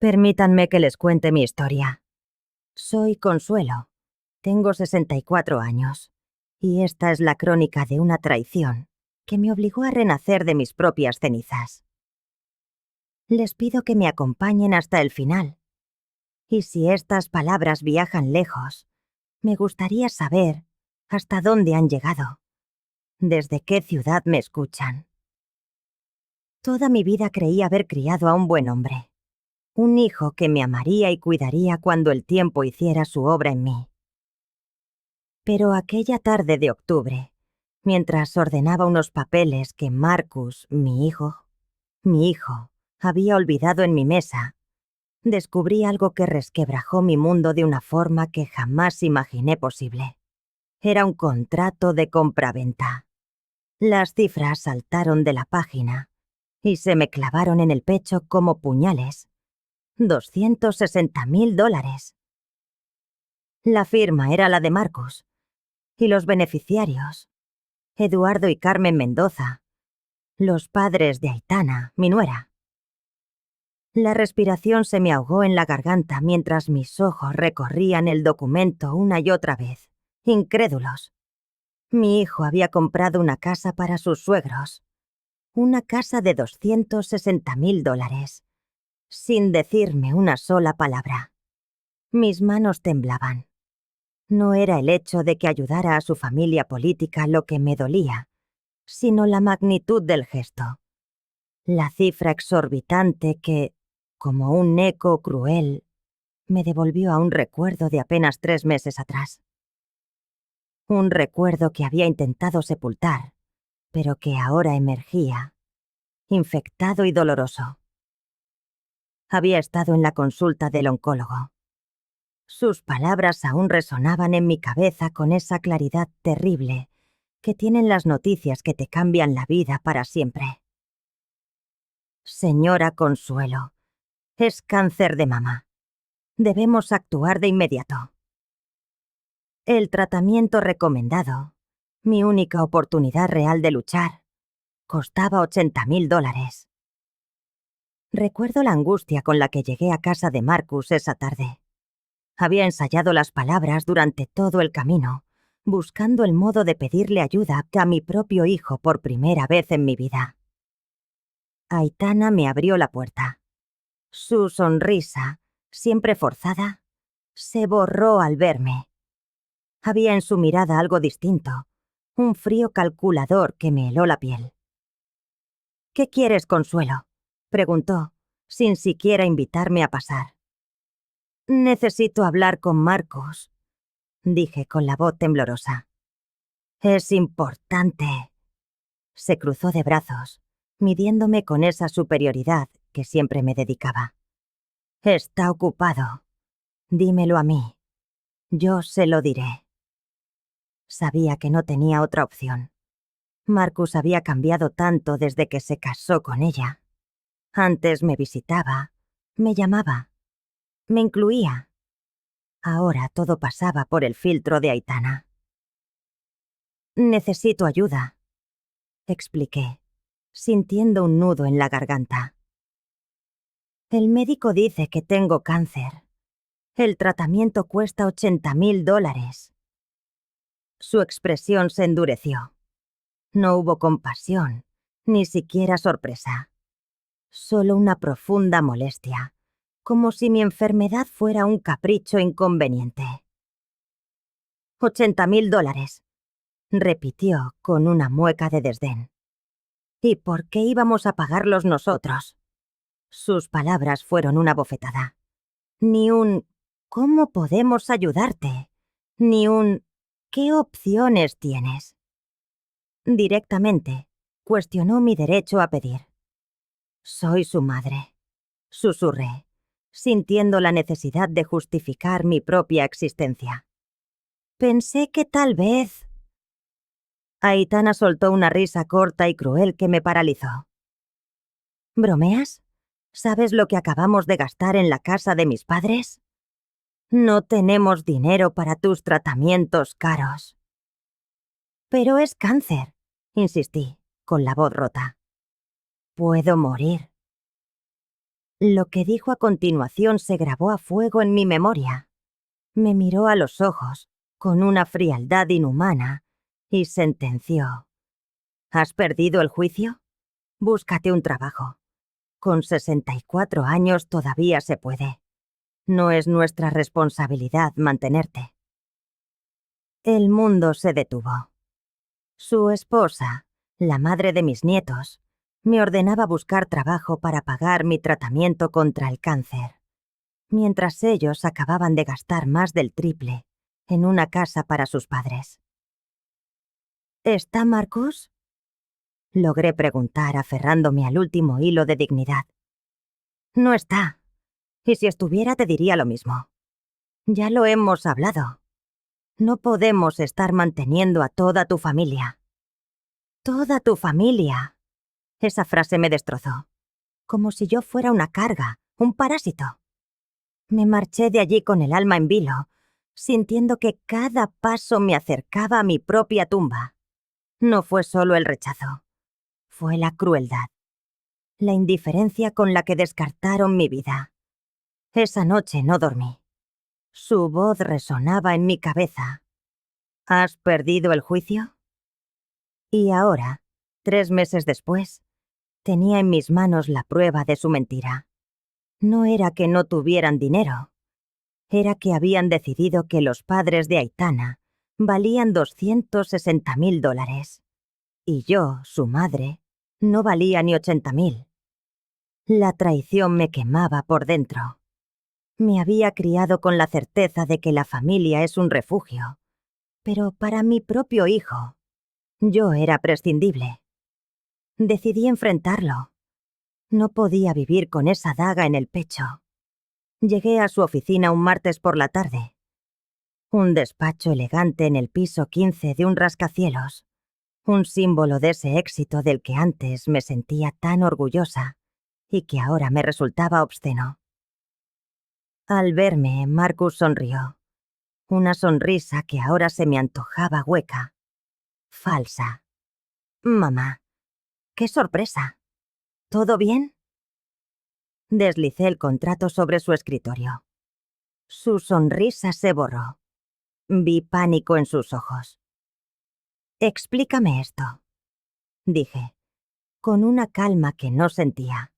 Permítanme que les cuente mi historia. Soy Consuelo. Tengo 64 años. Y esta es la crónica de una traición que me obligó a renacer de mis propias cenizas. Les pido que me acompañen hasta el final. Y si estas palabras viajan lejos, me gustaría saber hasta dónde han llegado, desde qué ciudad me escuchan. Toda mi vida creí haber criado a un buen hombre, un hijo que me amaría y cuidaría cuando el tiempo hiciera su obra en mí. Pero aquella tarde de octubre, mientras ordenaba unos papeles que Marcus, mi hijo, había olvidado en mi mesa, descubrí algo que resquebrajó mi mundo de una forma que jamás imaginé posible. Era un contrato de compraventa. Las cifras saltaron de la página y se me clavaron en el pecho como puñales. $260,000. La firma era la de Marcus, y los beneficiarios, Eduardo y Carmen Mendoza, los padres de Aitana, mi nuera. La respiración se me ahogó en la garganta mientras mis ojos recorrían el documento una y otra vez, incrédulos. Mi hijo había comprado una casa para sus suegros, una casa de $260,000, sin decirme una sola palabra. Mis manos temblaban. No era el hecho de que ayudara a su familia política lo que me dolía, sino la magnitud del gesto. La cifra exorbitante que, como un eco cruel, me devolvió a un recuerdo de apenas 3 meses atrás. Un recuerdo que había intentado sepultar, pero que ahora emergía, infectado y doloroso. Había estado en la consulta del oncólogo. Sus palabras aún resonaban en mi cabeza con esa claridad terrible que tienen las noticias que te cambian la vida para siempre. Señora Consuelo, es cáncer de mama. Debemos actuar de inmediato. El tratamiento recomendado, mi única oportunidad real de luchar, costaba $80,000. Recuerdo la angustia con la que llegué a casa de Marcus esa tarde. Había ensayado las palabras durante todo el camino, buscando el modo de pedirle ayuda a mi propio hijo por primera vez en mi vida. Aitana me abrió la puerta. Su sonrisa, siempre forzada, se borró al verme. Había en su mirada algo distinto, un frío calculador que me heló la piel. «¿Qué quieres, Consuelo?», preguntó, sin siquiera invitarme a pasar. «Necesito hablar con Marcus», dije con la voz temblorosa. «Es importante». Se cruzó de brazos, midiéndome con esa superioridad que siempre me dedicaba. «Está ocupado. Dímelo a mí. Yo se lo diré». Sabía que no tenía otra opción. Marcus había cambiado tanto desde que se casó con ella. Antes me visitaba, me llamaba, me incluía. Ahora todo pasaba por el filtro de Aitana. «Necesito ayuda», expliqué, sintiendo un nudo en la garganta. «El médico dice que tengo cáncer. El tratamiento cuesta $80,000. Su expresión se endureció. No hubo compasión, ni siquiera sorpresa. Solo una profunda molestia, como si mi enfermedad fuera un capricho inconveniente. $80,000, repitió con una mueca de desdén. ¿Y por qué íbamos a pagarlos nosotros? Sus palabras fueron una bofetada. Ni un «¿cómo podemos ayudarte?», ni un «¿qué opciones tienes?». Directamente, cuestionó mi derecho a pedir. «Soy su madre», susurré, sintiendo la necesidad de justificar mi propia existencia. «Pensé que tal vez...». Aitana soltó una risa corta y cruel que me paralizó. «¿Bromeas? ¿Sabes lo que acabamos de gastar en la casa de mis padres? No tenemos dinero para tus tratamientos caros». «Pero es cáncer», insistí, con la voz rota. «Puedo morir». Lo que dijo a continuación se grabó a fuego en mi memoria. Me miró a los ojos, con una frialdad inhumana, y sentenció: ¿Has perdido el juicio? Búscate un trabajo. Con 64 años todavía se puede. No es nuestra responsabilidad mantenerte. El mundo se detuvo. Su esposa, la madre de mis nietos, me ordenaba buscar trabajo para pagar mi tratamiento contra el cáncer, mientras ellos acababan de gastar más del triple en una casa para sus padres. ¿Está Marcus? Logré preguntar, aferrándome al último hilo de dignidad. No está. Y si estuviera te diría lo mismo. Ya lo hemos hablado. No podemos estar manteniendo a toda tu familia. Toda tu familia. Esa frase me destrozó. Como si yo fuera una carga, un parásito. Me marché de allí con el alma en vilo, sintiendo que cada paso me acercaba a mi propia tumba. No fue solo el rechazo. Fue la crueldad. La indiferencia con la que descartaron mi vida. Esa noche no dormí. Su voz resonaba en mi cabeza. ¿Has perdido el juicio? Y ahora, 3 meses después, tenía en mis manos la prueba de su mentira. No era que no tuvieran dinero. Era que habían decidido que los padres de Aitana valían $260.000. Y yo, su madre, no valía ni 80.000. La traición me quemaba por dentro. Me había criado con la certeza de que la familia es un refugio. Pero para mi propio hijo, yo era prescindible. Decidí enfrentarlo. No podía vivir con esa daga en el pecho. Llegué a su oficina un martes por la tarde. Un despacho elegante en el piso 15 de un rascacielos. Un símbolo de ese éxito del que antes me sentía tan orgullosa y que ahora me resultaba obsceno. Al verme, Marcus sonrió. Una sonrisa que ahora se me antojaba hueca. Falsa. Mamá, qué sorpresa. ¿Todo bien? Deslicé el contrato sobre su escritorio. Su sonrisa se borró. Vi pánico en sus ojos. Explícame esto, dije, con una calma que no sentía.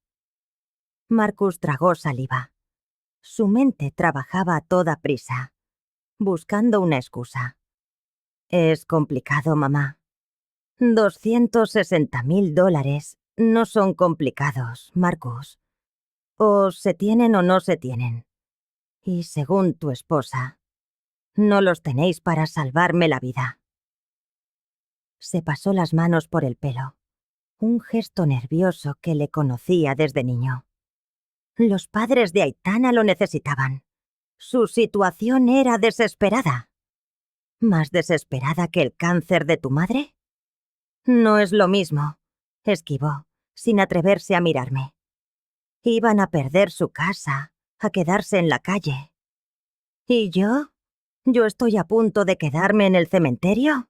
Marcus tragó saliva. Su mente trabajaba a toda prisa, buscando una excusa. Es complicado, mamá. $260.000 no son complicados, Marcus. O se tienen o no se tienen. Y según tu esposa, no los tenéis para salvarme la vida. Se pasó las manos por el pelo, un gesto nervioso que le conocía desde niño. Los padres de Aitana lo necesitaban. Su situación era desesperada. ¿Más desesperada que el cáncer de tu madre? No es lo mismo, esquivó, sin atreverse a mirarme. Iban a perder su casa, a quedarse en la calle. ¿Y yo? ¿Yo estoy a punto de quedarme en el cementerio?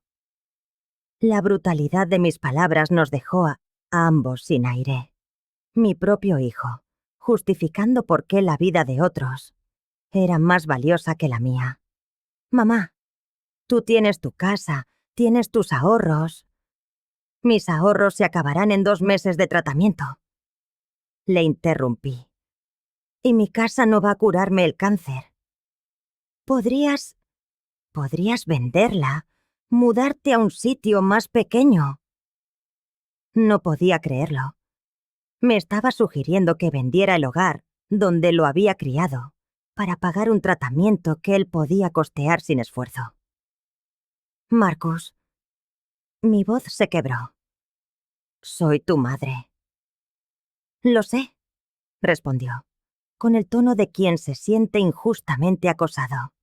La brutalidad de mis palabras nos dejó a ambos sin aire. Mi propio hijo, justificando por qué la vida de otros era más valiosa que la mía. Mamá, tú tienes tu casa, tienes tus ahorros. Mis ahorros se acabarán en 2 meses de tratamiento. Le interrumpí. Y mi casa no va a curarme el cáncer. Podrías venderla, mudarte a un sitio más pequeño. No podía creerlo. Me estaba sugiriendo que vendiera el hogar donde lo había criado para pagar un tratamiento que él podía costear sin esfuerzo. Marcus, mi voz se quebró. Soy tu madre. Lo sé, respondió, con el tono de quien se siente injustamente acosado.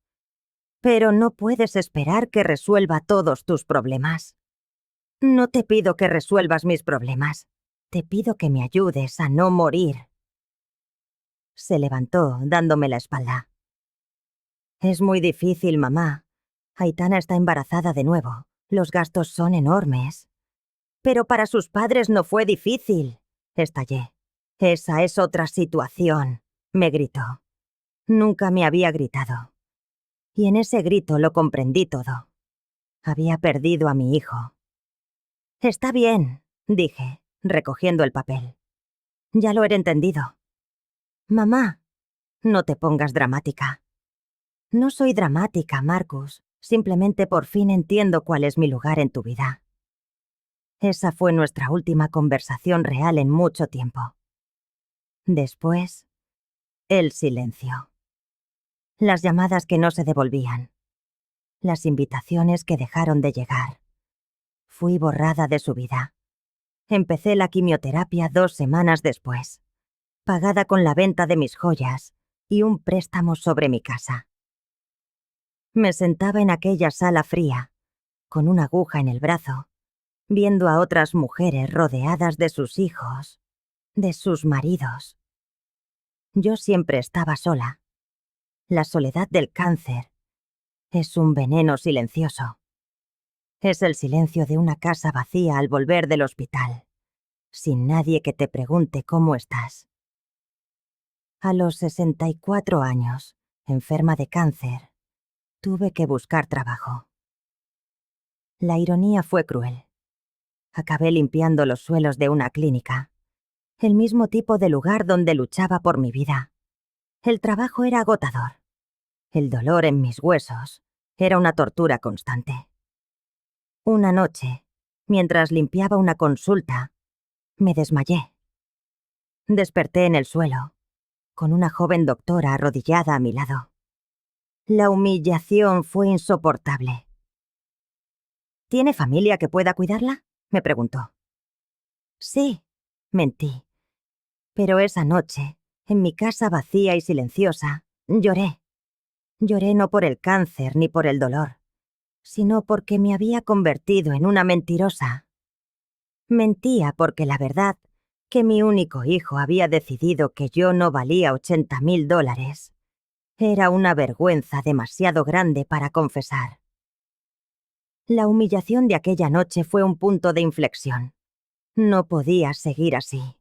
Pero no puedes esperar que resuelva todos tus problemas. No te pido que resuelvas mis problemas. Te pido que me ayudes a no morir. Se levantó, dándome la espalda. Es muy difícil, mamá. Aitana está embarazada de nuevo. Los gastos son enormes. Pero para sus padres no fue difícil, estallé. Esa es otra situación, me gritó. Nunca me había gritado. Y en ese grito lo comprendí todo. Había perdido a mi hijo. Está bien, dije, recogiendo el papel. Ya lo he entendido. Mamá, no te pongas dramática. No soy dramática, Marcus. Simplemente por fin entiendo cuál es mi lugar en tu vida. Esa fue nuestra última conversación real en mucho tiempo. Después, el silencio. Las llamadas que no se devolvían. Las invitaciones que dejaron de llegar. Fui borrada de su vida. Empecé la quimioterapia 2 semanas después, pagada con la venta de mis joyas y un préstamo sobre mi casa. Me sentaba en aquella sala fría, con una aguja en el brazo, viendo a otras mujeres rodeadas de sus hijos, de sus maridos. Yo siempre estaba sola. La soledad del cáncer es un veneno silencioso. Es el silencio de una casa vacía al volver del hospital, sin nadie que te pregunte cómo estás. A los 64 años, enferma de cáncer, tuve que buscar trabajo. La ironía fue cruel. Acabé limpiando los suelos de una clínica, el mismo tipo de lugar donde luchaba por mi vida. El trabajo era agotador. El dolor en mis huesos era una tortura constante. Una noche, mientras limpiaba una consulta, me desmayé. Desperté en el suelo, con una joven doctora arrodillada a mi lado. La humillación fue insoportable. ¿Tiene familia que pueda cuidarla?, me preguntó. Sí, mentí. Pero esa noche, en mi casa vacía y silenciosa, lloré. Lloré no por el cáncer ni por el dolor, sino porque me había convertido en una mentirosa. Mentía porque la verdad, que mi único hijo había decidido que yo no valía $80,000, era una vergüenza demasiado grande para confesar. La humillación de aquella noche fue un punto de inflexión. No podía seguir así.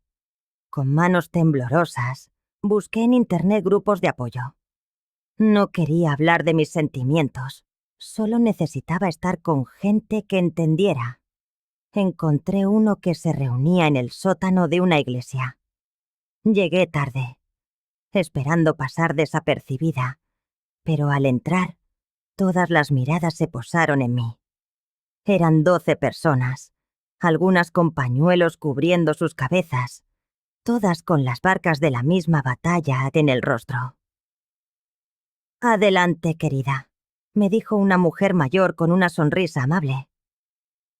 Con manos temblorosas, busqué en internet grupos de apoyo. No quería hablar de mis sentimientos, solo necesitaba estar con gente que entendiera. Encontré uno que se reunía en el sótano de una iglesia. Llegué tarde, esperando pasar desapercibida, pero al entrar, todas las miradas se posaron en mí. Eran 12 personas, algunas con pañuelos cubriendo sus cabezas, todas con las marcas de la misma batalla en el rostro. Adelante, querida, me dijo una mujer mayor con una sonrisa amable.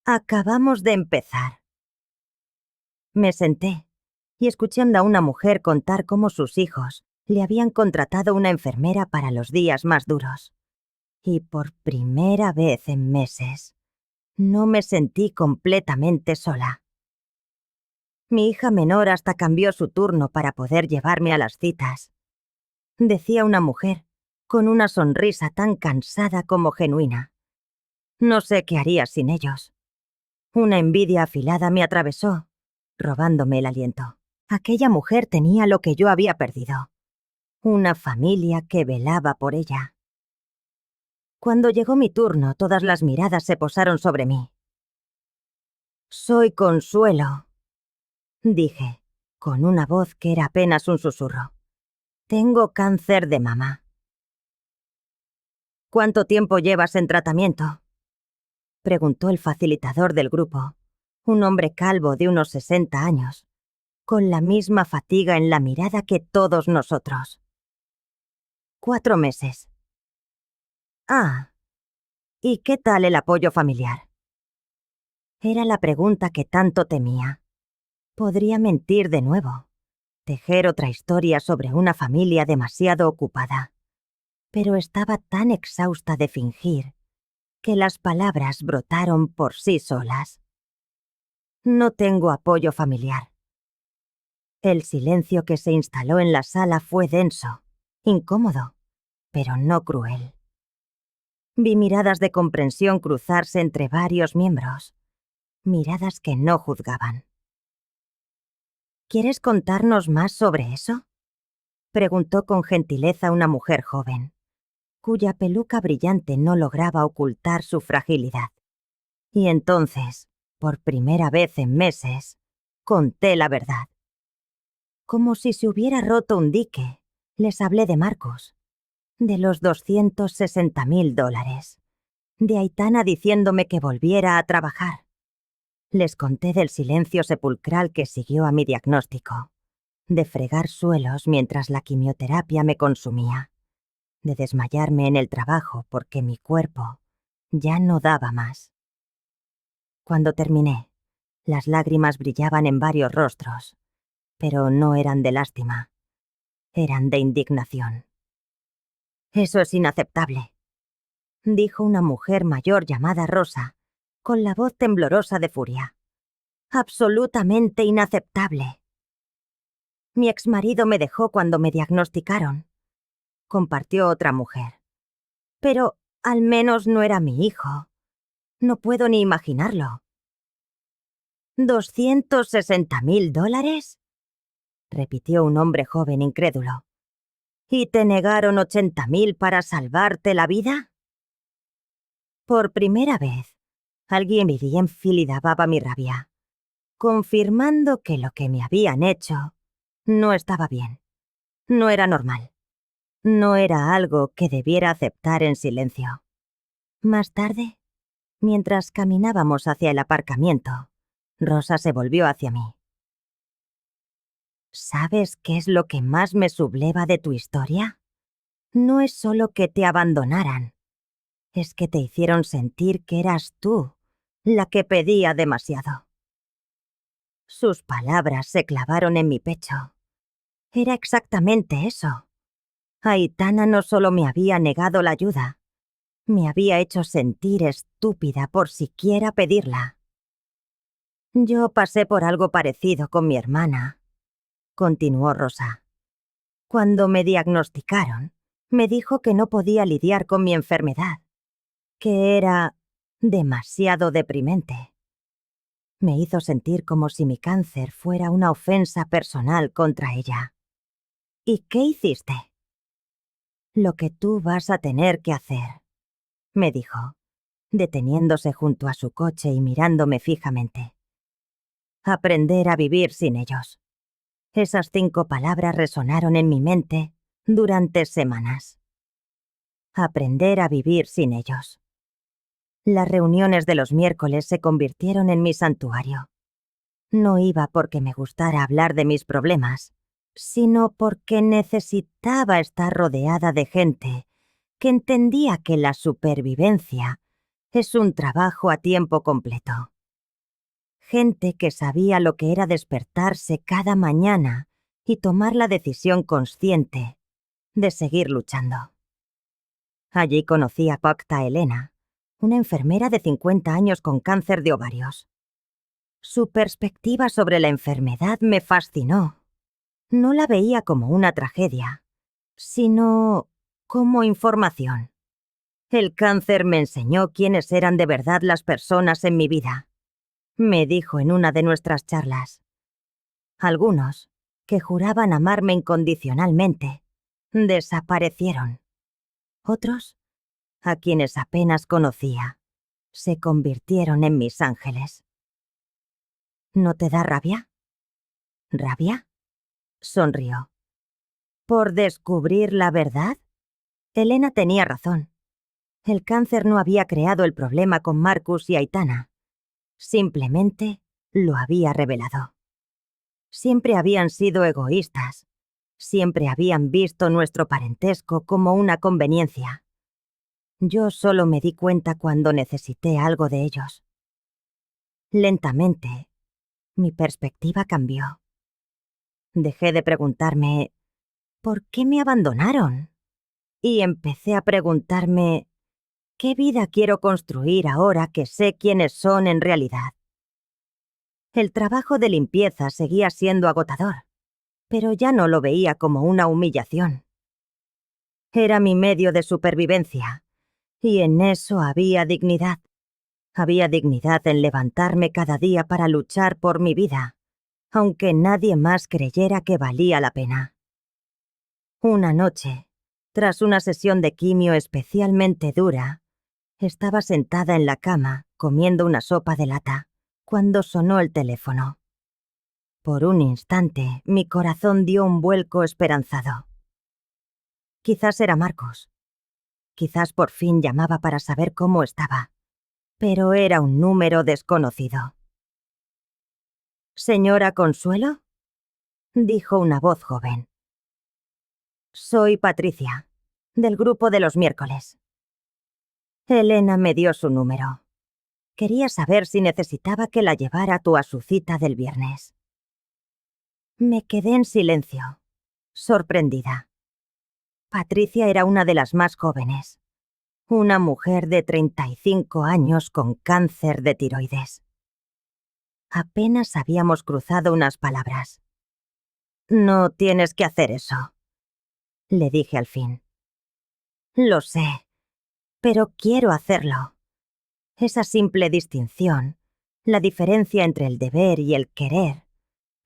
Acabamos de empezar. Me senté y escuché a una mujer contar cómo sus hijos le habían contratado una enfermera para los días más duros. Y por primera vez en meses, no me sentí completamente sola. Mi hija menor hasta cambió su turno para poder llevarme a las citas. Decía una mujer, con una sonrisa tan cansada como genuina. No sé qué haría sin ellos. Una envidia afilada me atravesó, robándome el aliento. Aquella mujer tenía lo que yo había perdido. Una familia que velaba por ella. Cuando llegó mi turno, todas las miradas se posaron sobre mí. Soy Consuelo, dije, con una voz que era apenas un susurro. Tengo cáncer de mama. ¿Cuánto tiempo llevas en tratamiento?, preguntó el facilitador del grupo, un hombre calvo de unos 60 años, con la misma fatiga en la mirada que todos nosotros. 4 meses. Ah, ¿y qué tal el apoyo familiar? Era la pregunta que tanto temía. Podría mentir de nuevo, tejer otra historia sobre una familia demasiado ocupada. Pero estaba tan exhausta de fingir que las palabras brotaron por sí solas. No tengo apoyo familiar. El silencio que se instaló en la sala fue denso, incómodo, pero no cruel. Vi miradas de comprensión cruzarse entre varios miembros, miradas que no juzgaban. ¿Quieres contarnos más sobre eso?, preguntó con gentileza una mujer joven, cuya peluca brillante no lograba ocultar su fragilidad. Y entonces, por primera vez en meses, conté la verdad. Como si se hubiera roto un dique, les hablé de Marcus, de los $260,000, de Aitana diciéndome que volviera a trabajar. Les conté del silencio sepulcral que siguió a mi diagnóstico, de fregar suelos mientras la quimioterapia me consumía, de desmayarme en el trabajo porque mi cuerpo ya no daba más. Cuando terminé, las lágrimas brillaban en varios rostros, pero no eran de lástima, eran de indignación. «Eso es inaceptable», dijo una mujer mayor llamada Rosa, con la voz temblorosa de furia. «Absolutamente inaceptable. Mi exmarido me dejó cuando me diagnosticaron», compartió otra mujer. «Pero al menos no era mi hijo. No puedo ni imaginarlo». $260,000, repitió un hombre joven incrédulo. ¿Y te negaron 80,000 para salvarte la vida? Por primera vez, alguien bien filidababa mi rabia, confirmando que lo que me habían hecho no estaba bien, no era normal, no era algo que debiera aceptar en silencio. Más tarde, mientras caminábamos hacia el aparcamiento, Rosa se volvió hacia mí. ¿Sabes qué es lo que más me subleva de tu historia? No es solo que te abandonaran, es que te hicieron sentir que eras tú la que pedía demasiado. Sus palabras se clavaron en mi pecho. Era exactamente eso. Aitana no solo me había negado la ayuda, me había hecho sentir estúpida por siquiera pedirla. Yo pasé por algo parecido con mi hermana, continuó Rosa. Cuando me diagnosticaron, me dijo que no podía lidiar con mi enfermedad, que era demasiado deprimente. Me hizo sentir como si mi cáncer fuera una ofensa personal contra ella. ¿Y qué hiciste? Lo que tú vas a tener que hacer, me dijo, deteniéndose junto a su coche y mirándome fijamente. Aprender a vivir sin ellos. Esas 5 palabras resonaron en mi mente durante semanas. Aprender a vivir sin ellos. Las reuniones de los miércoles se convirtieron en mi santuario. No iba porque me gustara hablar de mis problemas, sino porque necesitaba estar rodeada de gente que entendía que la supervivencia es un trabajo a tiempo completo. Gente que sabía lo que era despertarse cada mañana y tomar la decisión consciente de seguir luchando. Allí conocí a Pacta Elena, una enfermera de 50 años con cáncer de ovarios. Su perspectiva sobre la enfermedad me fascinó. No la veía como una tragedia, sino como información. El cáncer me enseñó quiénes eran de verdad las personas en mi vida, me dijo en una de nuestras charlas. Algunos, que juraban amarme incondicionalmente, desaparecieron. Otros, a quienes apenas conocía, se convirtieron en mis ángeles. ¿No te da rabia? ¿Rabia? Sonrió. ¿Por descubrir la verdad? Elena tenía razón. El cáncer no había creado el problema con Marcus y Aitana. Simplemente lo había revelado. Siempre habían sido egoístas. Siempre habían visto nuestro parentesco como una conveniencia. Yo solo me di cuenta cuando necesité algo de ellos. Lentamente, mi perspectiva cambió. Dejé de preguntarme ¿por qué me abandonaron? Y empecé a preguntarme ¿qué vida quiero construir ahora que sé quiénes son en realidad? El trabajo de limpieza seguía siendo agotador, pero ya no lo veía como una humillación. Era mi medio de supervivencia, y en eso había dignidad. Había dignidad en levantarme cada día para luchar por mi vida, aunque nadie más creyera que valía la pena. Una noche, tras una sesión de quimio especialmente dura, estaba sentada en la cama comiendo una sopa de lata cuando sonó el teléfono. Por un instante, mi corazón dio un vuelco esperanzado. Quizás era Marcus. Quizás por fin llamaba para saber cómo estaba. Pero era un número desconocido. «¿Señora Consuelo?», dijo una voz joven. «Soy Patricia, del grupo de los miércoles». Elena me dio su número. Quería saber si necesitaba que la llevara a su cita del viernes. Me quedé en silencio, sorprendida. Patricia era una de las más jóvenes. Una mujer de 35 años con cáncer de tiroides. Apenas habíamos cruzado unas palabras. «No tienes que hacer eso», le dije al fin. «Lo sé, pero quiero hacerlo». Esa simple distinción, la diferencia entre el deber y el querer,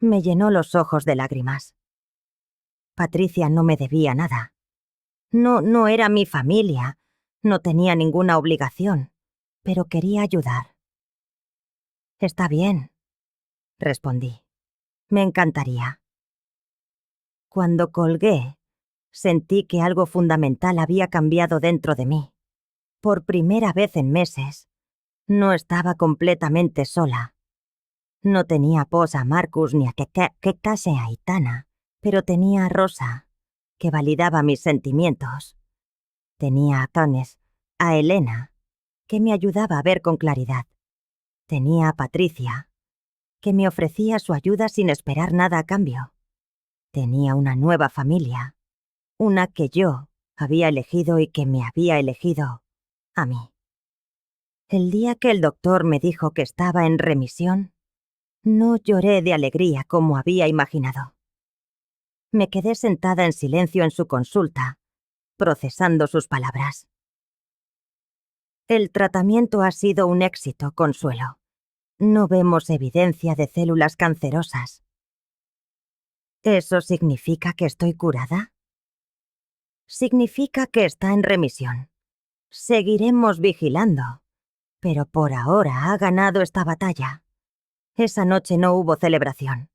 me llenó los ojos de lágrimas. Patricia no me debía nada. No era mi familia, no tenía ninguna obligación, pero quería ayudar. «Está bien», respondí. «Me encantaría». Cuando colgué, sentí que algo fundamental había cambiado dentro de mí. Por primera vez en meses, no estaba completamente sola. No tenía a Marcus ni a Kekase Aitana, pero tenía a Rosa, que validaba mis sentimientos. Tenía a Tones, a Elena, que me ayudaba a ver con claridad. Tenía a Patricia, que me ofrecía su ayuda sin esperar nada a cambio. Tenía una nueva familia, una que yo había elegido y que me había elegido a mí. El día que el doctor me dijo que estaba en remisión, no lloré de alegría como había imaginado. Me quedé sentada en silencio en su consulta, procesando sus palabras. «El tratamiento ha sido un éxito, Consuelo. No vemos evidencia de células cancerosas». «¿Eso significa que estoy curada?». «Significa que está en remisión. Seguiremos vigilando, pero por ahora ha ganado esta batalla». Esa noche no hubo celebración.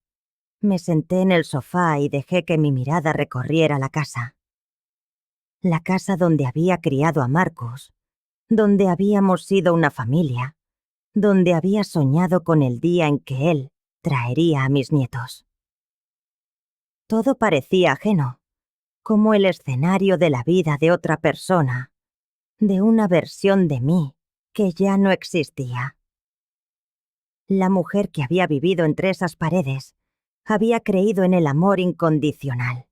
Me senté en el sofá y dejé que mi mirada recorriera la casa. La casa donde había criado a Marcus, donde habíamos sido una familia, donde había soñado con el día en que él traería a mis nietos. Todo parecía ajeno, como el escenario de la vida de otra persona, de una versión de mí que ya no existía. La mujer que había vivido entre esas paredes había creído en el amor incondicional,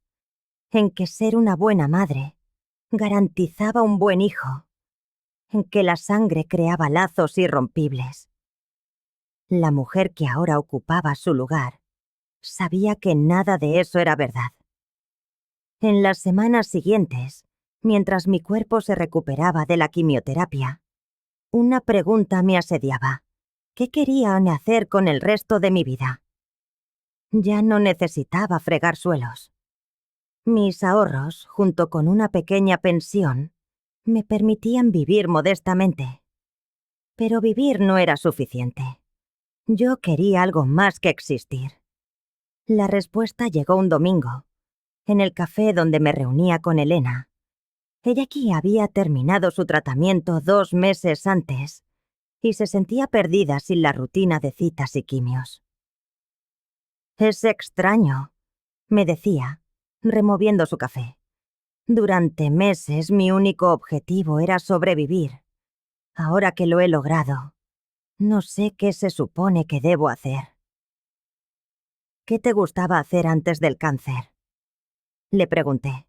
en que ser una buena madre garantizaba un buen hijo, en que la sangre creaba lazos irrompibles. La mujer que ahora ocupaba su lugar sabía que nada de eso era verdad. En las semanas siguientes, mientras mi cuerpo se recuperaba de la quimioterapia, una pregunta me asediaba. ¿Qué querían hacer con el resto de mi vida? Ya no necesitaba fregar suelos. Mis ahorros, junto con una pequeña pensión, me permitían vivir modestamente. Pero vivir no era suficiente. Yo quería algo más que existir. La respuesta llegó un domingo, en el café donde me reunía con Elena. Ella aquí había terminado su tratamiento 2 meses antes y se sentía perdida sin la rutina de citas y quimios. «Es extraño», me decía, removiendo su café. «Durante meses mi único objetivo era sobrevivir. Ahora que lo he logrado, no sé qué se supone que debo hacer». «¿Qué te gustaba hacer antes del cáncer?», le pregunté.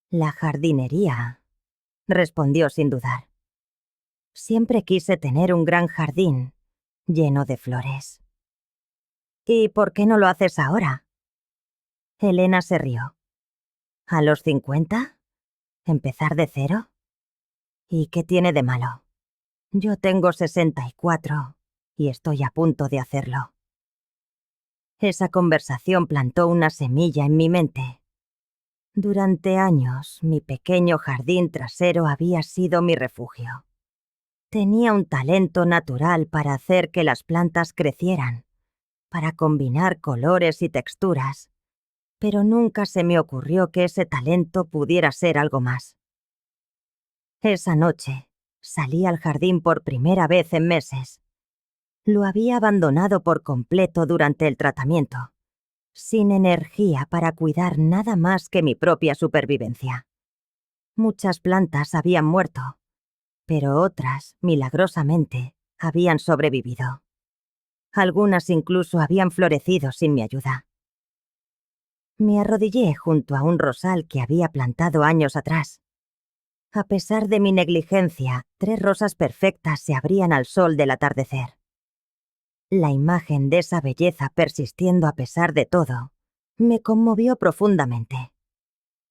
«La jardinería», respondió sin dudar. «Siempre quise tener un gran jardín lleno de flores». «¿Y por qué no lo haces ahora?». Elena se rió. «¿A los 50? ¿Empezar de cero? ¿Y qué tiene de malo? Yo tengo 64 y estoy a punto de hacerlo». Esa conversación plantó una semilla en mi mente. Durante años, mi pequeño jardín trasero había sido mi refugio. Tenía un talento natural para hacer que las plantas crecieran, para combinar colores y texturas, pero nunca se me ocurrió que ese talento pudiera ser algo más. Esa noche, salí al jardín por primera vez en meses. Lo había abandonado por completo durante el tratamiento, sin energía para cuidar nada más que mi propia supervivencia. Muchas plantas habían muerto, pero otras, milagrosamente, habían sobrevivido. Algunas incluso habían florecido sin mi ayuda. Me arrodillé junto a un rosal que había plantado años atrás. A pesar de mi negligencia, 3 rosas perfectas se abrían al sol del atardecer. La imagen de esa belleza persistiendo a pesar de todo me conmovió profundamente.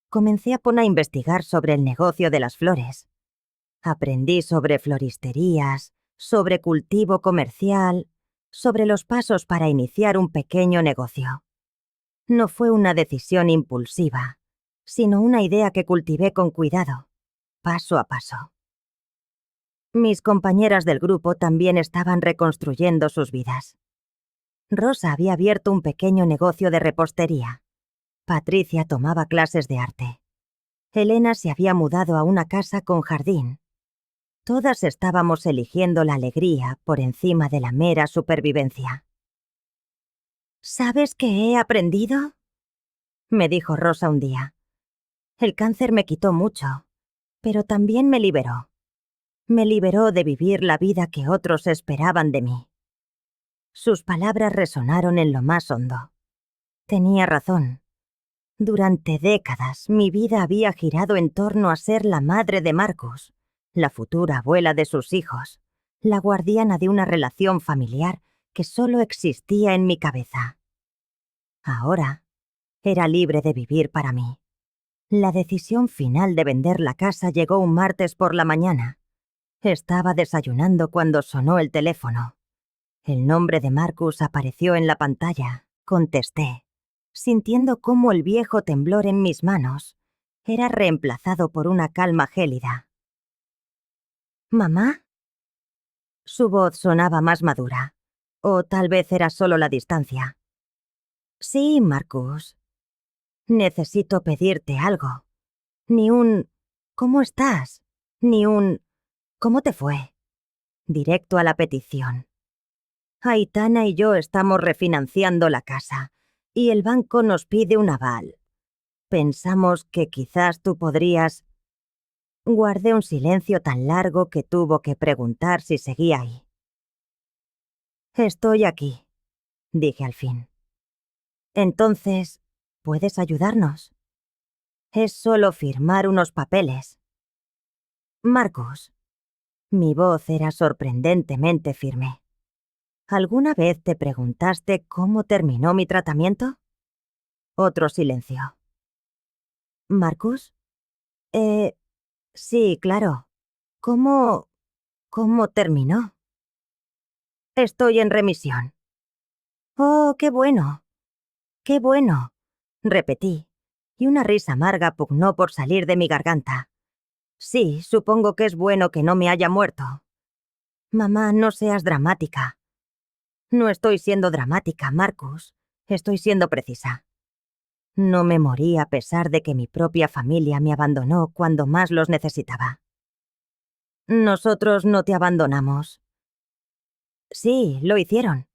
Comencé a investigar sobre el negocio de las flores. Aprendí sobre floristerías, sobre cultivo comercial, sobre los pasos para iniciar un pequeño negocio. No fue una decisión impulsiva, sino una idea que cultivé con cuidado, paso a paso. Mis compañeras del grupo también estaban reconstruyendo sus vidas. Rosa había abierto un pequeño negocio de repostería. Patricia tomaba clases de arte. Elena se había mudado a una casa con jardín. Todas estábamos eligiendo la alegría por encima de la mera supervivencia. ¿Sabes qué he aprendido?, me dijo Rosa un día. El cáncer me quitó mucho, pero también me liberó. Me liberó de vivir la vida que otros esperaban de mí. Sus palabras resonaron en lo más hondo. Tenía razón. Durante décadas, mi vida había girado en torno a ser la madre de Marcus, la futura abuela de sus hijos, la guardiana de una relación familiar que solo existía en mi cabeza. Ahora, era libre de vivir para mí. La decisión final de vender la casa llegó un martes por la mañana. Estaba desayunando cuando sonó el teléfono. El nombre de Marcus apareció en la pantalla. Contesté, sintiendo cómo el viejo temblor en mis manos era reemplazado por una calma gélida. ¿Mamá? Su voz sonaba más madura, o tal vez era solo la distancia. Sí, Marcus. Necesito pedirte algo. Ni un ¿cómo estás? Ni un ¿cómo te fue? Directo a la petición. Aitana y yo estamos refinanciando la casa, y el banco nos pide un aval. Pensamos que quizás tú podrías... Guardé un silencio tan largo que tuvo que preguntar si seguía ahí. Estoy aquí, dije al fin. Entonces, ¿puedes ayudarnos? Es solo firmar unos papeles. Marcus. Mi voz era sorprendentemente firme. ¿Alguna vez te preguntaste cómo terminó mi tratamiento? Otro silencio. ¿Marcus? Sí, claro. ¿Cómo terminó? Estoy en remisión. Oh, qué bueno. Qué bueno, repetí, y una risa amarga pugnó por salir de mi garganta. Sí, supongo que es bueno que no me haya muerto. Mamá, no seas dramática. No estoy siendo dramática, Marcus. Estoy siendo precisa. No me morí a pesar de que mi propia familia me abandonó cuando más los necesitaba. Nosotros no te abandonamos. Sí, lo hicieron.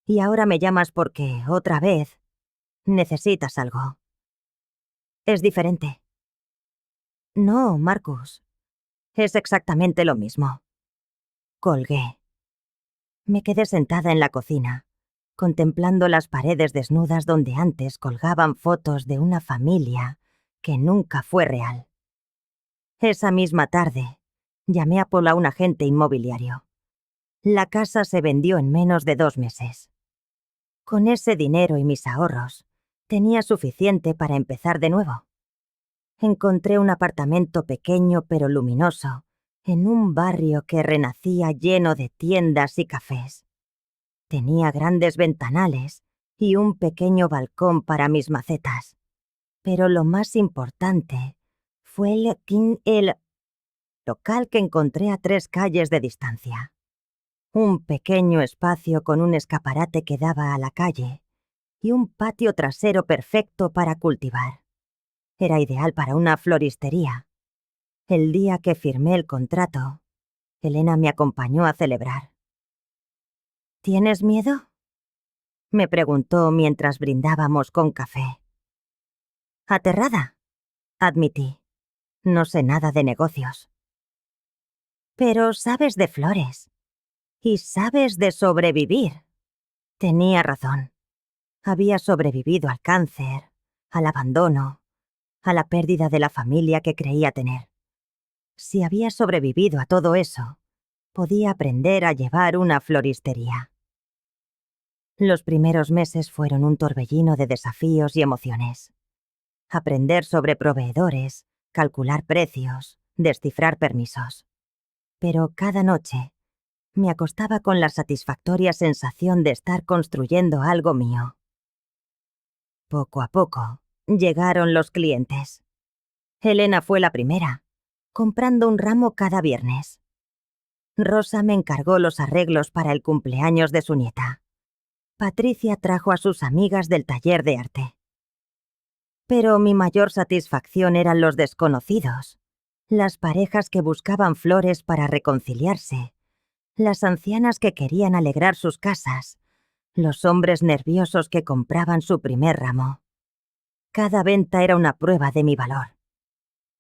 Y ahora me llamas porque, otra vez, necesitas algo. Es diferente. No, Marcus. Es exactamente lo mismo. Colgué. Me quedé sentada en la cocina, contemplando las paredes desnudas donde antes colgaban fotos de una familia que nunca fue real. Esa misma tarde, llamé a Paul, a un agente inmobiliario. La casa se vendió en menos de 2 meses. Con ese dinero y mis ahorros, tenía suficiente para empezar de nuevo. Encontré un apartamento pequeño pero luminoso, en un barrio que renacía lleno de tiendas y cafés. Tenía grandes ventanales y un pequeño balcón para mis macetas. Pero lo más importante fue el local que encontré a 3 calles de distancia. Un pequeño espacio con un escaparate que daba a la calle y un patio trasero perfecto para cultivar. Era ideal para una floristería. El día que firmé el contrato, Elena me acompañó a celebrar. ¿Tienes miedo?, me preguntó mientras brindábamos con café. Aterrada, admití. No sé nada de negocios. Pero sabes de flores. Y sabes de sobrevivir. Tenía razón. Había sobrevivido al cáncer, al abandono, a la pérdida de la familia que creía tener. Si había sobrevivido a todo eso, podía aprender a llevar una floristería. Los primeros meses fueron un torbellino de desafíos y emociones. Aprender sobre proveedores, calcular precios, descifrar permisos. Pero cada noche me acostaba con la satisfactoria sensación de estar construyendo algo mío. Poco a poco, llegaron los clientes. Elena fue la primera, comprando un ramo cada viernes. Rosa me encargó los arreglos para el cumpleaños de su nieta. Patricia trajo a sus amigas del taller de arte. Pero mi mayor satisfacción eran los desconocidos, las parejas que buscaban flores para reconciliarse, las ancianas que querían alegrar sus casas, los hombres nerviosos que compraban su primer ramo. Cada venta era una prueba de mi valor.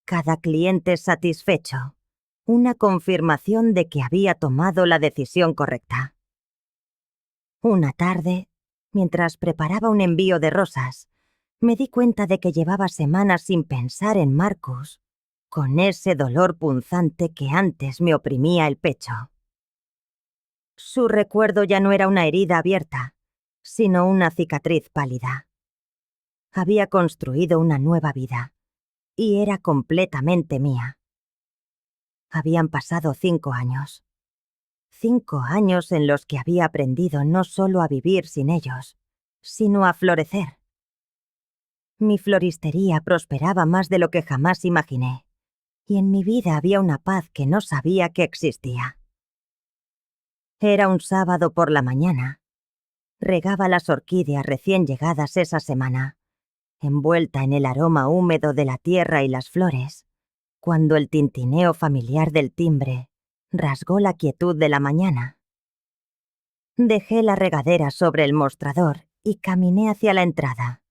Cada cliente satisfecho, una confirmación de que había tomado la decisión correcta. Una tarde, mientras preparaba un envío de rosas, me di cuenta de que llevaba semanas sin pensar en Marcus, con ese dolor punzante que antes me oprimía el pecho. Su recuerdo ya no era una herida abierta, sino una cicatriz pálida. Había construido una nueva vida, y era completamente mía. Habían pasado 5 años. 5 años en los que había aprendido no solo a vivir sin ellos, sino a florecer. Mi floristería prosperaba más de lo que jamás imaginé, y en mi vida había una paz que no sabía que existía. Era un sábado por la mañana. Regaba las orquídeas recién llegadas esa semana, envuelta en el aroma húmedo de la tierra y las flores, cuando el tintineo familiar del timbre rasgó la quietud de la mañana. Dejé la regadera sobre el mostrador y caminé hacia la entrada,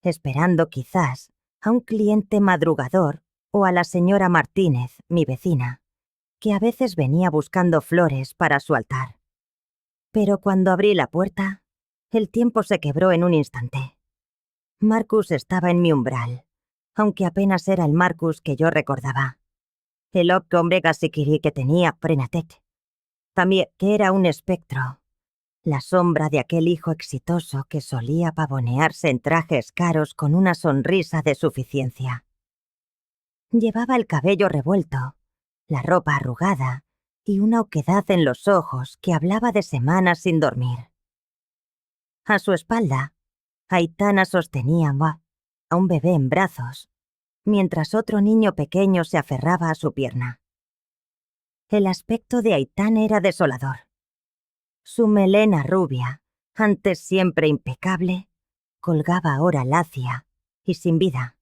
esperando quizás a un cliente madrugador o a la señora Martínez, mi vecina, que a veces venía buscando flores para su altar. Pero cuando abrí la puerta, el tiempo se quebró en un instante. Marcus estaba en mi umbral, aunque apenas era el Marcus que yo recordaba. El hombre gasikiri que tenía Prenatet. También que era un espectro. La sombra de aquel hijo exitoso que solía pavonearse en trajes caros con una sonrisa de suficiencia. Llevaba el cabello revuelto, la ropa arrugada y una oquedad en los ojos que hablaba de semanas sin dormir. A su espalda, Aitana sostenía a un bebé en brazos, mientras otro niño pequeño se aferraba a su pierna. El aspecto de Aitana era desolador. Su melena rubia, antes siempre impecable, colgaba ahora lacia y sin vida.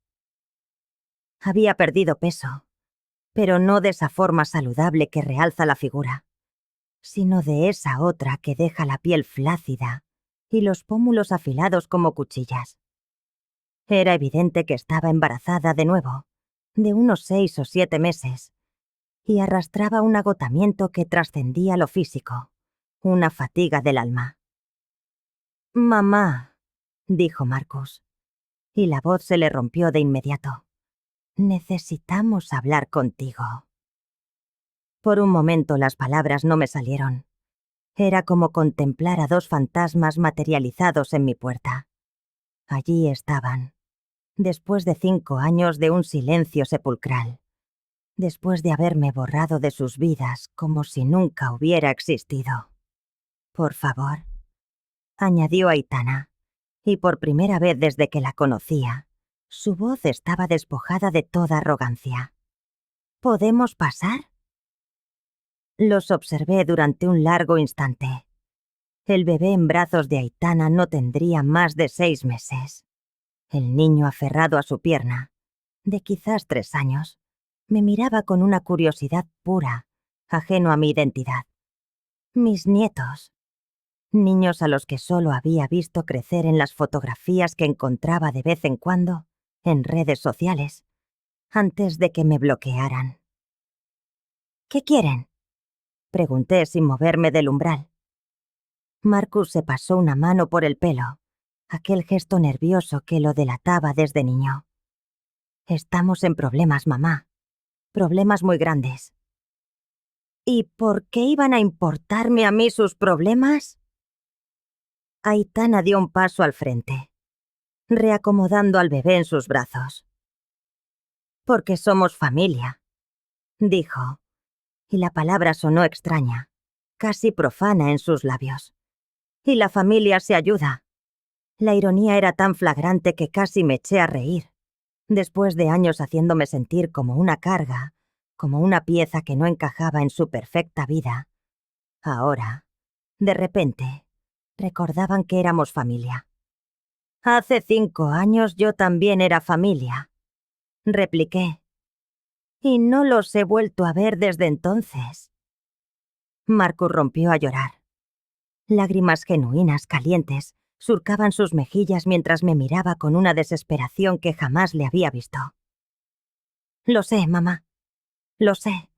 Había perdido peso, pero no de esa forma saludable que realza la figura, sino de esa otra que deja la piel flácida y los pómulos afilados como cuchillas. Era evidente que estaba embarazada de nuevo, de unos 6 o 7 meses, y arrastraba un agotamiento que trascendía lo físico, una fatiga del alma. «Mamá», dijo Marcus, y la voz se le rompió de inmediato. «Necesitamos hablar contigo». Por un momento las palabras no me salieron. Era como contemplar a 2 fantasmas materializados en mi puerta. Allí estaban, después de 5 años de un silencio sepulcral, después de haberme borrado de sus vidas como si nunca hubiera existido. «Por favor», añadió Aitana, y por primera vez desde que la conocía, su voz estaba despojada de toda arrogancia. ¿Podemos pasar? Los observé durante un largo instante. El bebé en brazos de Aitana no tendría más de 6 meses. El niño aferrado a su pierna, de quizás 3 años, me miraba con una curiosidad pura, ajeno a mi identidad. Mis nietos, niños a los que solo había visto crecer en las fotografías que encontraba de vez en cuando en redes sociales, antes de que me bloquearan. ¿Qué quieren?, pregunté sin moverme del umbral. Marcus se pasó una mano por el pelo, aquel gesto nervioso que lo delataba desde niño. Estamos en problemas, mamá. Problemas muy grandes. ¿Y por qué iban a importarme a mí sus problemas? Aitana dio un paso al frente, reacomodando al bebé en sus brazos. Porque somos familia, dijo, y la palabra sonó extraña, casi profana en sus labios. Y la familia se ayuda. La ironía era tan flagrante que casi me eché a reír, después de años haciéndome sentir como una carga, como una pieza que no encajaba en su perfecta vida. Ahora, de repente, recordaban que éramos familia. Hace 5 años yo también era familia, repliqué. Y no los he vuelto a ver desde entonces. Marcus rompió a llorar. Lágrimas genuinas, calientes, surcaban sus mejillas mientras me miraba con una desesperación que jamás le había visto. Lo sé, mamá. Lo sé.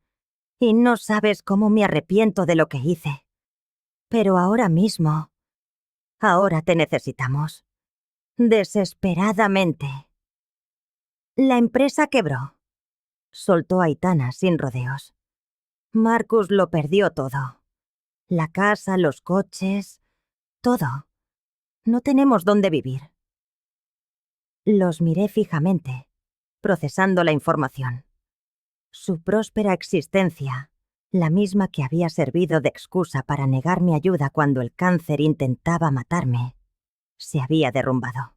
Y no sabes cómo me arrepiento de lo que hice. Pero ahora mismo, ahora te necesitamos. Desesperadamente. La empresa quebró. Soltó Aitana sin rodeos. Marcus lo perdió todo. La casa, los coches, todo. No tenemos dónde vivir. Los miré fijamente, procesando la información. Su próspera existencia, la misma que había servido de excusa para negar mi ayuda cuando el cáncer intentaba matarme, se había derrumbado.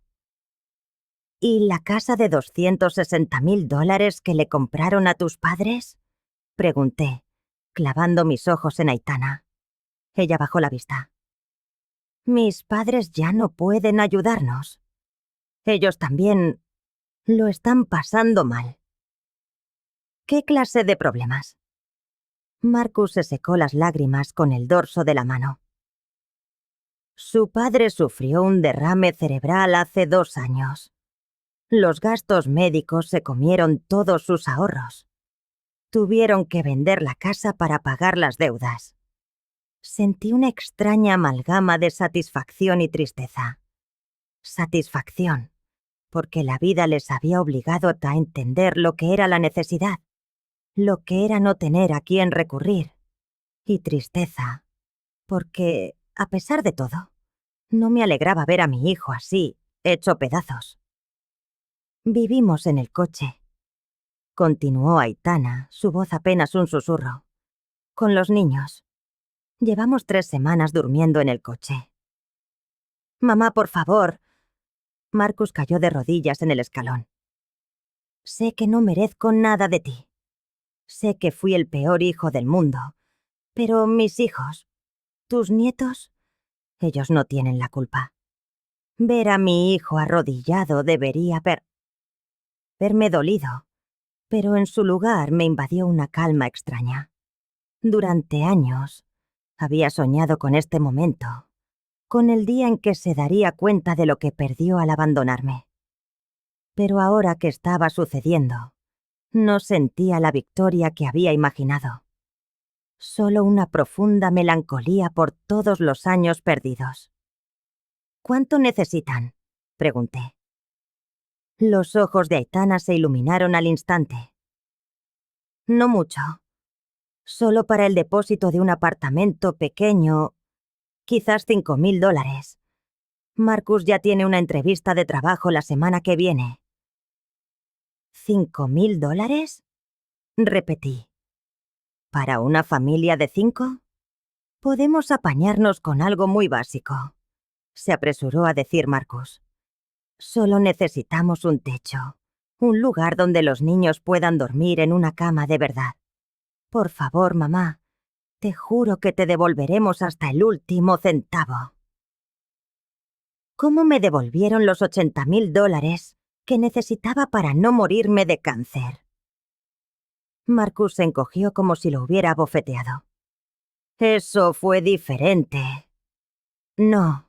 ¿Y la casa de $260,000 que le compraron a tus padres?, pregunté, clavando mis ojos en Aitana. Ella bajó la vista. Mis padres ya no pueden ayudarnos. Ellos también lo están pasando mal. ¿Qué clase de problemas? Marcus se secó las lágrimas con el dorso de la mano. Su padre sufrió un derrame cerebral hace 2 años. Los gastos médicos se comieron todos sus ahorros. Tuvieron que vender la casa para pagar las deudas. Sentí una extraña amalgama de satisfacción y tristeza. Satisfacción, porque la vida les había obligado a entender lo que era la necesidad, lo que era no tener a quién recurrir. Y tristeza, porque, a pesar de todo, no me alegraba ver a mi hijo así, hecho pedazos. Vivimos en el coche, continuó Aitana, su voz apenas un susurro, con los niños. Llevamos 3 semanas durmiendo en el coche. Mamá, por favor. Marcus cayó de rodillas en el escalón. Sé que no merezco nada de ti. Sé que fui el peor hijo del mundo. Pero mis hijos, tus nietos, ellos no tienen la culpa. Ver a mi hijo arrodillado debería verme dolido, pero en su lugar me invadió una calma extraña. Durante años había soñado con este momento, con el día en que se daría cuenta de lo que perdió al abandonarme. Pero ahora que estaba sucediendo, no sentía la victoria que había imaginado. Solo una profunda melancolía por todos los años perdidos. ¿Cuánto necesitan?, pregunté. Los ojos de Aitana se iluminaron al instante. No mucho. Solo para el depósito de un apartamento pequeño, quizás $5,000. Marcus ya tiene una entrevista de trabajo la semana que viene. ¿$5,000? Repetí. ¿Para una familia de 5? Podemos apañarnos con algo muy básico. se apresuró a decir Marcus. Solo necesitamos un techo, un lugar donde los niños puedan dormir en una cama de verdad. Por favor, mamá, te juro que te devolveremos hasta el último centavo. ¿Cómo me devolvieron los $80,000 que necesitaba para no morirme de cáncer? Marcus se encogió como si lo hubiera bofeteado. Eso fue diferente. No,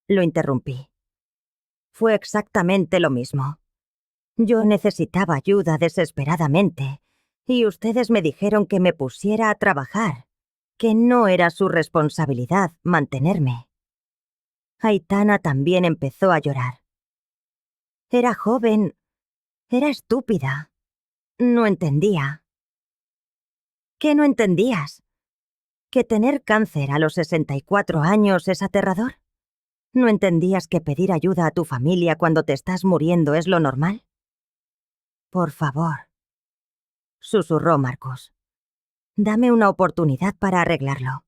lo interrumpí. Fue exactamente lo mismo. Yo necesitaba ayuda desesperadamente, y ustedes me dijeron que me pusiera a trabajar, que no era su responsabilidad mantenerme. Aitana también empezó a llorar. Era joven, era estúpida. No entendía. ¿Qué no entendías? ¿Que tener cáncer a los 64 años es aterrador? ¿No entendías que pedir ayuda a tu familia cuando te estás muriendo es lo normal? Por favor, susurró Marcus. Dame una oportunidad para arreglarlo.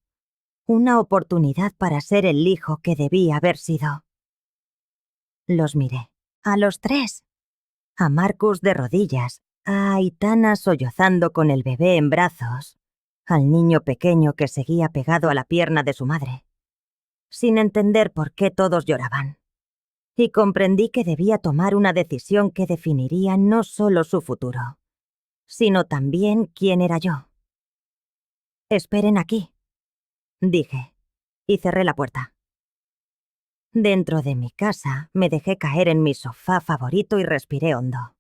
Una oportunidad para ser el hijo que debí haber sido. Los miré. A los tres. A Marcus de rodillas, a Aitana sollozando con el bebé en brazos, al niño pequeño que seguía pegado a la pierna de su madre, sin entender por qué todos lloraban. Y comprendí que debía tomar una decisión que definiría no solo su futuro, sino también quién era yo. Esperen aquí, dije, y cerré la puerta. Dentro de mi casa, me dejé caer en mi sofá favorito y respiré hondo.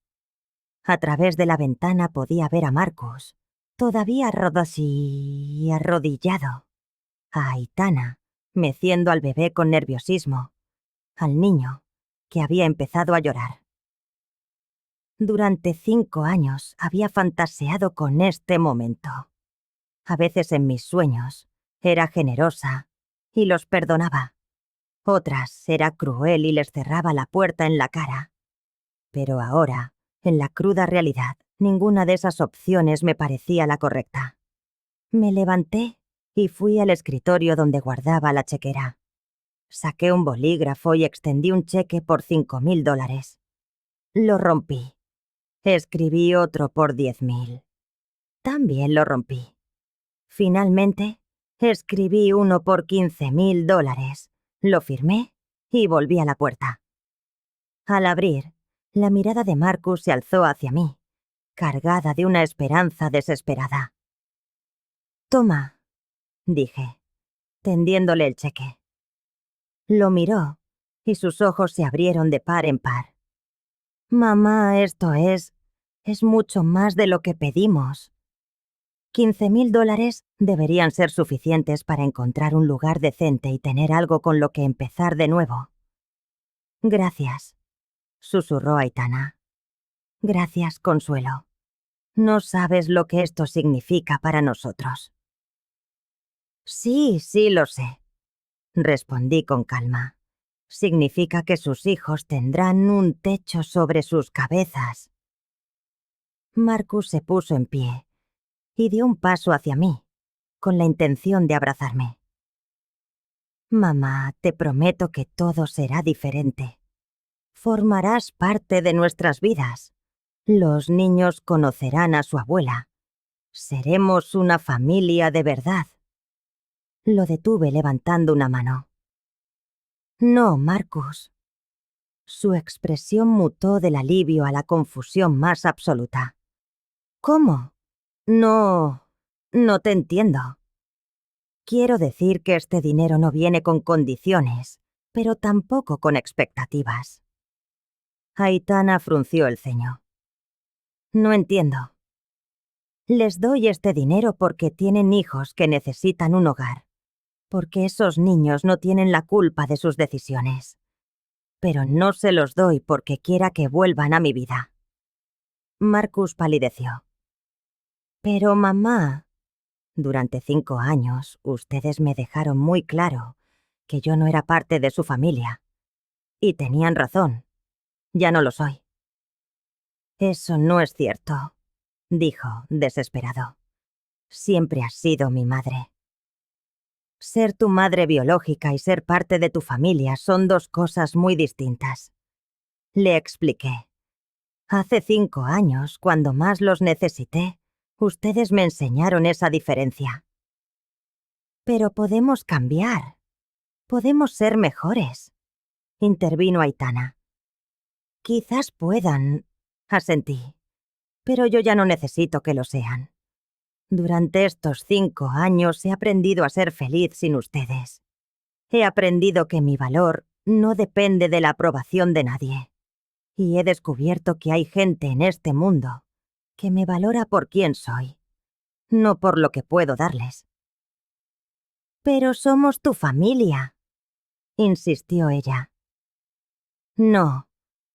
A través de la ventana podía ver a Marcus, todavía arrodillado, a Aitana, meciendo al bebé con nerviosismo, al niño, que había empezado a llorar. Durante 5 años había fantaseado con este momento. A veces en mis sueños era generosa y los perdonaba. Otras era cruel y les cerraba la puerta en la cara. Pero ahora, en la cruda realidad, ninguna de esas opciones me parecía la correcta. Me levanté y fui al escritorio donde guardaba la chequera. Saqué un bolígrafo y extendí un cheque por $5,000. Lo rompí. Escribí otro por 10,000. También lo rompí. Finalmente, escribí uno por $15,000. Lo firmé y volví a la puerta. Al abrir, la mirada de Marcus se alzó hacia mí, cargada de una esperanza desesperada. «Toma», dije, tendiéndole el cheque. Lo miró, y sus ojos se abrieron de par en par. «Mamá, esto es mucho más de lo que pedimos. $15,000 deberían ser suficientes para encontrar un lugar decente y tener algo con lo que empezar de nuevo». «Gracias», susurró Aitana. «Gracias, Consuelo. No sabes lo que esto significa para nosotros». Sí, lo sé, respondí con calma. Significa que sus hijos tendrán un techo sobre sus cabezas. Marcus se puso en pie y dio un paso hacia mí, con la intención de abrazarme. «Mamá, te prometo que todo será diferente. Formarás parte de nuestras vidas. Los niños conocerán a su abuela. Seremos una familia de verdad». Lo detuve levantando una mano. «No, Marcus». Su expresión mutó del alivio a la confusión más absoluta. «¿Cómo? No te entiendo». «Quiero decir que este dinero no viene con condiciones, pero tampoco con expectativas». Aitana frunció el ceño. «No entiendo». «Les doy este dinero porque tienen hijos que necesitan un hogar, porque esos niños no tienen la culpa de sus decisiones. Pero no se los doy porque quiera que vuelvan a mi vida». Marcus palideció. «Pero mamá, durante 5 años ustedes me dejaron muy claro que yo no era parte de su familia. Y tenían razón. Ya no lo soy». «Eso no es cierto», dijo, desesperado. «Siempre has sido mi madre». Ser tu madre biológica y ser parte de tu familia son dos cosas muy distintas. Le expliqué. Hace 5 años, cuando más los necesité, ustedes me enseñaron esa diferencia. Pero podemos cambiar. Podemos ser mejores, intervino Aitana. Quizás puedan, asentí, pero yo ya no necesito que lo sean. Durante estos 5 años he aprendido a ser feliz sin ustedes. He aprendido que mi valor no depende de la aprobación de nadie. Y he descubierto que hay gente en este mundo que me valora por quién soy, no por lo que puedo darles. Pero somos tu familia, insistió ella. No,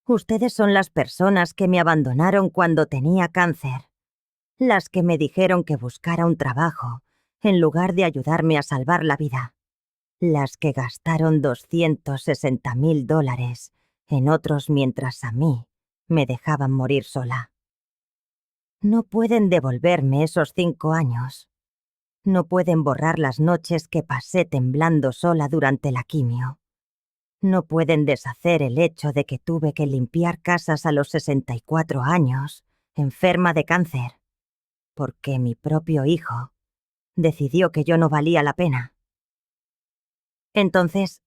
ustedes son las personas que me abandonaron cuando tenía cáncer, las que me dijeron que buscara un trabajo en lugar de ayudarme a salvar la vida, las que gastaron $260,000 en otros mientras a mí me dejaban morir sola. No pueden devolverme esos 5 años. No pueden borrar las noches que pasé temblando sola durante la quimio. No pueden deshacer el hecho de que tuve que limpiar casas a los 64 años, enferma de cáncer, porque mi propio hijo decidió que yo no valía la pena. Entonces,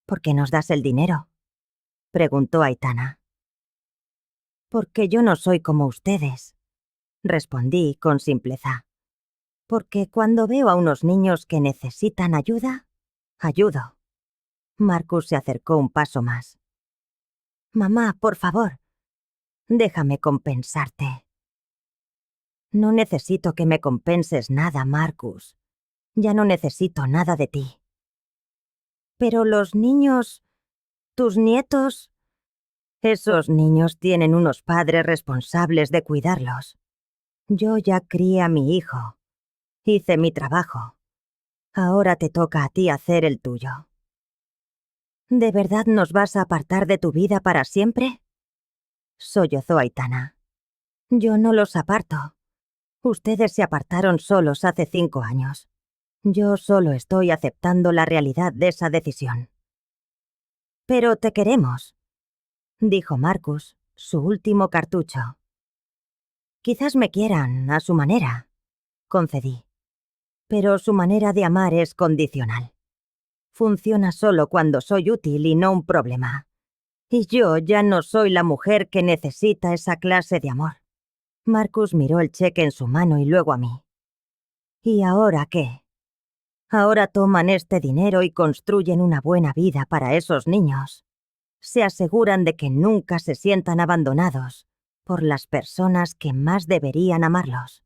¿por qué nos das el dinero?, preguntó Aitana. Porque yo no soy como ustedes, respondí con simpleza. Porque cuando veo a unos niños que necesitan ayuda, ayudo. Marcus se acercó un paso más. Mamá, por favor, déjame compensarte. No necesito que me compenses nada, Marcus. Ya no necesito nada de ti. Pero los niños, tus nietos, esos niños tienen unos padres responsables de cuidarlos. Yo ya crié a mi hijo. Hice mi trabajo. Ahora te toca a ti hacer el tuyo. ¿De verdad nos vas a apartar de tu vida para siempre?, sollozó Aitana. Yo no los aparto. Ustedes se apartaron solos hace 5 años. Yo solo estoy aceptando la realidad de esa decisión. Pero te queremos, dijo Marcus, su último cartucho. Quizás me quieran a su manera, concedí. Pero su manera de amar es condicional. Funciona solo cuando soy útil y no un problema. Y yo ya no soy la mujer que necesita esa clase de amor. Marcus miró el cheque en su mano y luego a mí. ¿Y ahora qué? Ahora toman este dinero y construyen una buena vida para esos niños. Se aseguran de que nunca se sientan abandonados por las personas que más deberían amarlos.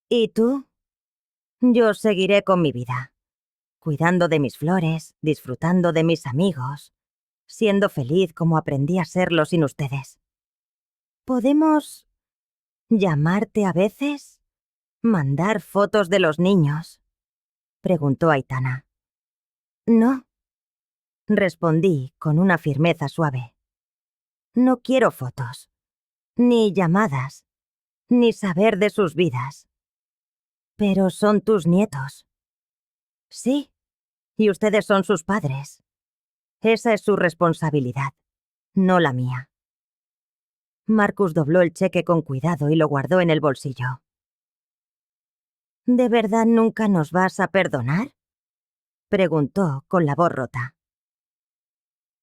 ¿Y tú? Yo seguiré con mi vida, cuidando de mis flores, disfrutando de mis amigos, siendo feliz como aprendí a serlo sin ustedes. ¿Podemos llamarte a veces? ¿Mandar fotos de los niños?, preguntó Aitana. No, respondí con una firmeza suave. No quiero fotos, ni llamadas, ni saber de sus vidas. Pero son tus nietos. Sí, y ustedes son sus padres. Esa es su responsabilidad, no la mía. Marcus dobló el cheque con cuidado y lo guardó en el bolsillo. ¿De verdad nunca nos vas a perdonar?, preguntó con la voz rota.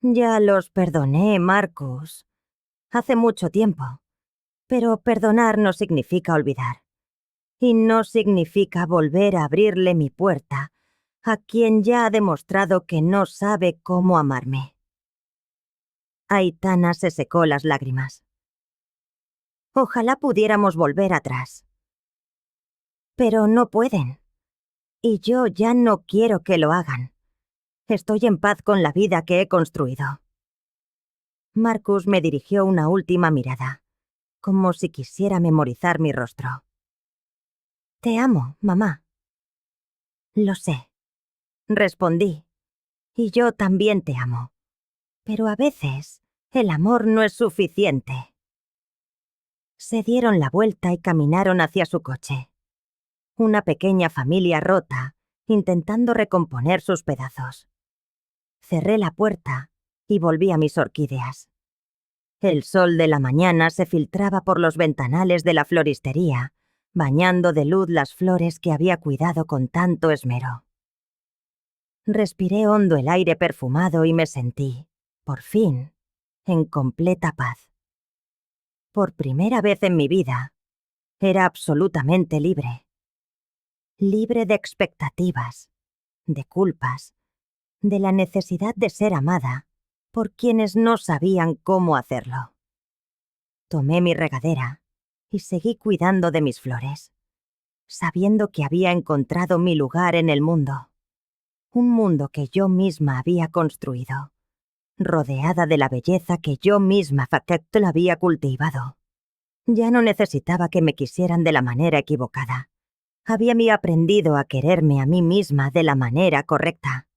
Ya los perdoné, Marcus. Hace mucho tiempo. Pero perdonar no significa olvidar. Y no significa volver a abrirle mi puerta a quien ya ha demostrado que no sabe cómo amarme. Aitana se secó las lágrimas. Ojalá pudiéramos volver atrás. Pero no pueden. Y yo ya no quiero que lo hagan. Estoy en paz con la vida que he construido. Marcus me dirigió una última mirada, como si quisiera memorizar mi rostro. Te amo, mamá. Lo sé, respondí. Y yo también te amo. Pero a veces el amor no es suficiente. Se dieron la vuelta y caminaron hacia su coche. Una pequeña familia rota intentando recomponer sus pedazos. Cerré la puerta y volví a mis orquídeas. El sol de la mañana se filtraba por los ventanales de la floristería, bañando de luz las flores que había cuidado con tanto esmero. Respiré hondo el aire perfumado y me sentí, por fin, en completa paz. Por primera vez en mi vida, era absolutamente libre. Libre de expectativas, de culpas, de la necesidad de ser amada por quienes no sabían cómo hacerlo. Tomé mi regadera y seguí cuidando de mis flores, sabiendo que había encontrado mi lugar en el mundo. Un mundo que yo misma había construido, rodeada de la belleza que yo misma la había cultivado. Ya no necesitaba que me quisieran de la manera equivocada. Había aprendido a quererme a mí misma de la manera correcta.